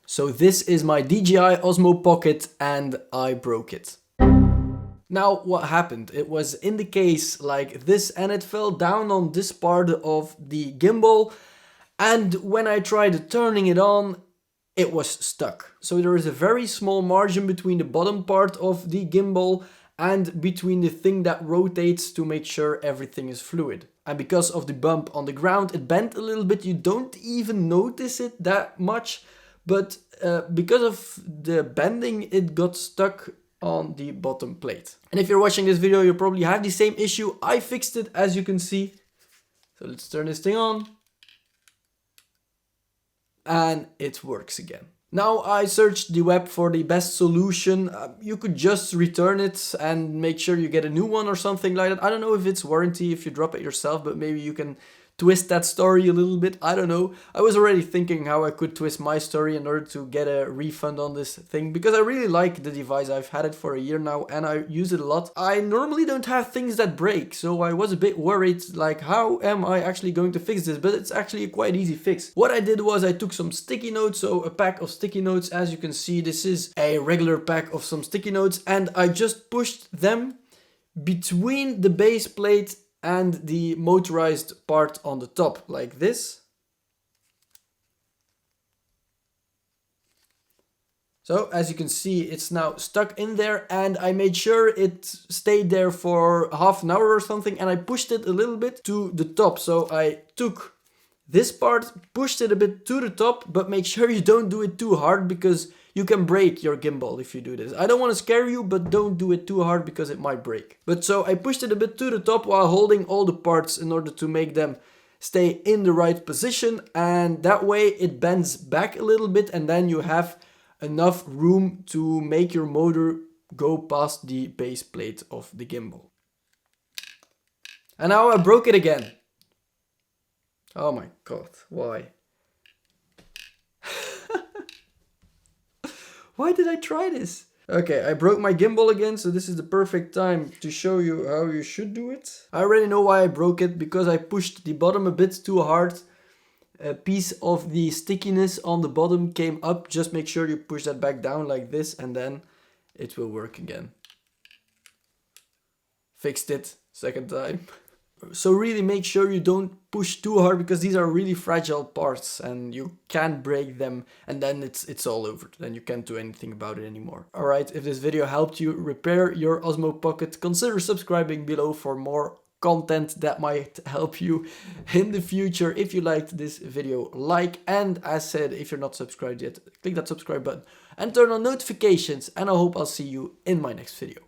So this is my DJI Osmo Pocket and I broke it. Now what happened? It was in the case like this and it fell down on this part of the gimbal, and when I tried turning it on, it was stuck. So there is a very small margin between the bottom part of the gimbal and between the thing that rotates to make sure everything is fluid. And because of the bump on the ground, it bent a little bit. You don't even notice it that much, but because of the bending, it got stuck on the bottom plate. And if you're watching this video, you probably have the same issue. I fixed it, as you can see. So let's turn this thing on. And it works again. Now I searched the web for the best solution. You could just return it and make sure you get a new one or something like that. I don't know if it's warranty if you drop it yourself, but maybe you can twist that story a little bit. I don't know. I was already thinking how I could twist my story in order to get a refund on this thing, because I really like the device. I've had it for a year now and I use it a lot. I normally don't have things that break, so I was a bit worried, like how am I actually going to fix this? But it's actually a quite easy fix. What I did was I took some sticky notes, so a pack of sticky notes. As you can see, this is a regular pack of some sticky notes, and I just pushed them between the base plate and the motorized part on the top, like this. So as you can see, it's now stuck in there, and I made sure it stayed there for half an hour or something, and I pushed it a little bit to the top. So I took this part, pushed it a bit to the top, but make sure you don't do it too hard because you can break your gimbal if you do this. I don't want to scare you, but don't do it too hard because it might break. But so I pushed it a bit to the top while holding all the parts in order to make them stay in the right position. And that way it bends back a little bit, and then you have enough room to make your motor go past the base plate of the gimbal. And now I broke it again. Oh my god, why? Why did I try this? Okay, I broke my gimbal again, so this is the perfect time to show you how you should do it. I already know why I broke it, because I pushed the bottom a bit too hard. A piece of the stickiness on the bottom came up. Just make sure you push that back down like this, and then it will work again. Fixed it, second time. So really make sure you don't push too hard, because these are really fragile parts and you can break them, and then it's all over. Then you can't do anything about it anymore. Alright, if this video helped you repair your Osmo Pocket, consider subscribing below for more content that might help you in the future. If you liked this video, like, and as said, if you're not subscribed yet, click that subscribe button and turn on notifications, and I hope I'll see you in my next video.